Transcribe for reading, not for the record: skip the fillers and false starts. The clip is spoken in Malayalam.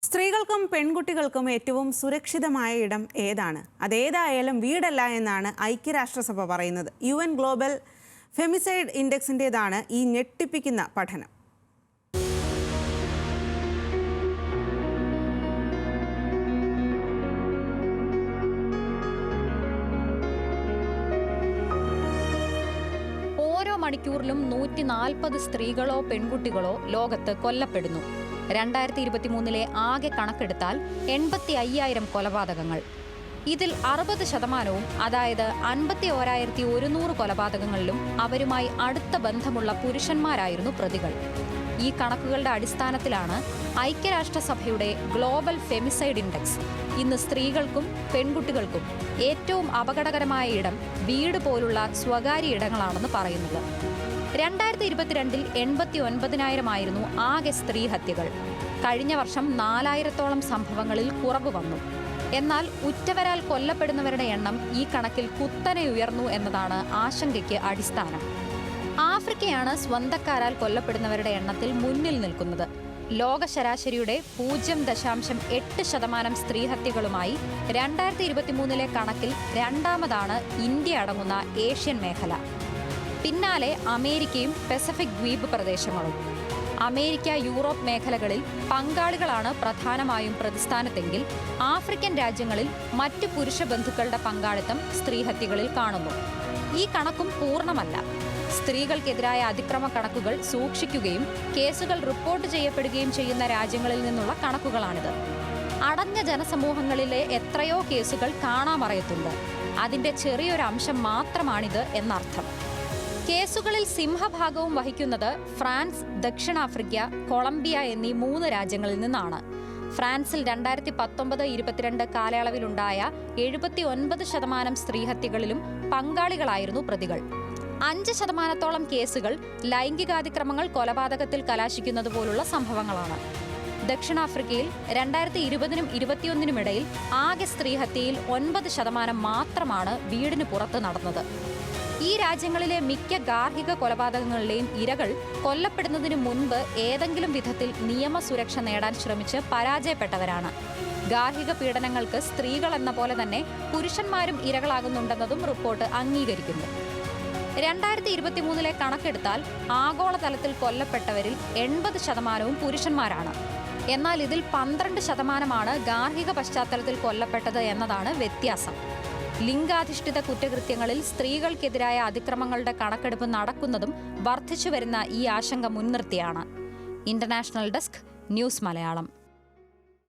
സ്ത്രീകൾക്കും പെൺകുട്ടികൾക്കും ഏറ്റവും സുരക്ഷിതമായ ഇടം ഏതാണ്? അതേതായാലും വീടല്ല എന്നാണ് ഐക്യരാഷ്ട്രസഭ പറയുന്നത്. UN ഗ്ലോബൽ ഫെമിസൈഡ് ഇൻഡെക്സിൻ്റേതാണ് ഈ ഞെട്ടിപ്പിക്കുന്ന പഠനം. ഓരോ മണിക്കൂറിലും 140 സ്ത്രീകളോ പെൺകുട്ടികളോ ലോകത്ത് കൊല്ലപ്പെടുന്നു. 2023 ആകെ കണക്കെടുത്താൽ 85,000 കൊലപാതകങ്ങൾ. ഇതിൽ 60%, അതായത് 51,100 കൊലപാതകങ്ങളിലും അവരുമായി അടുത്ത ബന്ധമുള്ള പുരുഷന്മാരായിരുന്നു പ്രതികൾ. ഈ കണക്കുകളുടെ അടിസ്ഥാനത്തിലാണ് ഐക്യരാഷ്ട്രസഭയുടെ ഗ്ലോബൽ ഫെമിസൈഡ് ഇൻഡെക്സ് ഇന്ന് സ്ത്രീകൾക്കും പെൺകുട്ടികൾക്കും ഏറ്റവും അപകടകരമായ ഇടം വീട് പോലുള്ള സ്വകാര്യ ഇടങ്ങളാണെന്ന് പറയുന്നത്. 2022 89,000 ആകെ സ്ത്രീ ഹത്യകൾ. കഴിഞ്ഞ വർഷം 4,000-ഓളം സംഭവങ്ങളിൽ കുറവ് വന്നു. എന്നാൽ ഉറ്റവരാൽ കൊല്ലപ്പെടുന്നവരുടെ എണ്ണം ഈ കണക്കിൽ കുത്തനെ ഉയർന്നു എന്നതാണ് ആശങ്കയ്ക്ക് അടിസ്ഥാനം. ആഫ്രിക്കയാണ് സ്വന്തക്കാരാൽ കൊല്ലപ്പെടുന്നവരുടെ എണ്ണത്തിൽ മുന്നിൽ നിൽക്കുന്നത്. ലോക ശരാശരിയുടെ 0.8% സ്ത്രീഹത്യകളുമായി 2023 കണക്കിൽ രണ്ടാമതാണ് ഇന്ത്യ അടങ്ങുന്ന ഏഷ്യൻ മേഖല. പിന്നാലെ അമേരിക്കയും പസഫിക് ദ്വീപ് പ്രദേശങ്ങളും. അമേരിക്ക, യൂറോപ്പ് മേഖലകളിൽ പങ്കാളികളാണ് പ്രധാനമായും പ്രതിസ്ഥാനത്തെങ്കിൽ ആഫ്രിക്കൻ രാജ്യങ്ങളിൽ മറ്റു പുരുഷ ബന്ധുക്കളുടെ പങ്കാളിത്തം സ്ത്രീഹത്യകളിൽ കാണുന്നു. ഈ കണക്കും പൂർണ്ണമല്ല. സ്ത്രീകൾക്കെതിരായ അതിക്രമ കണക്കുകൾ സൂക്ഷിക്കുകയും കേസുകൾ റിപ്പോർട്ട് ചെയ്യപ്പെടുകയും ചെയ്യുന്ന രാജ്യങ്ങളിൽ നിന്നുള്ള കണക്കുകളാണിത്. അടഞ്ഞ ജനസമൂഹങ്ങളിലെ എത്രയോ കേസുകൾ കാണാമറയത്തുണ്ട്. അതിന്റെ ചെറിയൊരു അംശം മാത്രമാണിത് എന്നർത്ഥം. കേസുകളിൽ സിംഹഭാഗവും വഹിക്കുന്നത് ഫ്രാൻസ്, ദക്ഷിണാഫ്രിക്ക, കൊളംബിയ എന്നീ 3 രാജ്യങ്ങളിൽ നിന്നാണ്. ഫ്രാൻസിൽ 2019-22 കാലയളവിലുണ്ടായ 79% സ്ത്രീഹത്യകളിലും പങ്കാളികളായിരുന്നു പ്രതികൾ. 5%-ഓളം കേസുകൾ ലൈംഗികാതിക്രമങ്ങൾ കൊലപാതകത്തിൽ കലാശിക്കുന്നത് പോലുള്ള സംഭവങ്ങളാണ്. ദക്ഷിണാഫ്രിക്കയിൽ 2020-21 ഇടയിൽ ആകെ സ്ത്രീഹത്യയിൽ 9% മാത്രമാണ് വീടിന് പുറത്ത് നടന്നത്. ഈ രാജ്യങ്ങളിലെ മിക്ക ഗാർഹിക കൊലപാതകങ്ങളിലെയും ഇരകൾ കൊല്ലപ്പെടുന്നതിന് മുൻപ് ഏതെങ്കിലും വിധത്തിൽ നിയമസുരക്ഷ നേടാൻ ശ്രമിച്ച് പരാജയപ്പെട്ടവരാണ്. ഗാർഹിക പീഡനങ്ങൾക്ക് സ്ത്രീകൾ എന്ന പോലെ തന്നെ പുരുഷന്മാരും ഇരകളാകുന്നുണ്ടെന്നതും റിപ്പോർട്ട് അംഗീകരിക്കുന്നു. 2023 കണക്കെടുത്താൽ ആഗോളതലത്തിൽ കൊല്ലപ്പെട്ടവരിൽ 80% പുരുഷന്മാരാണ്. എന്നാൽ ഇതിൽ 12% ഗാർഹിക പശ്ചാത്തലത്തിൽ കൊല്ലപ്പെട്ടത് എന്നതാണ് വ്യത്യാസം. ലിംഗാധിഷ്ഠിത കുറ്റകൃത്യങ്ങളിൽ സ്ത്രീകൾക്കെതിരായ അതിക്രമങ്ങളുടെ കണക്കെടുപ്പ് നടക്കുന്നതും വർദ്ധിച്ചുവരുന്ന ഈ ആശങ്ക മുൻനിർത്തിയാണ്. International desk, news Malayalam.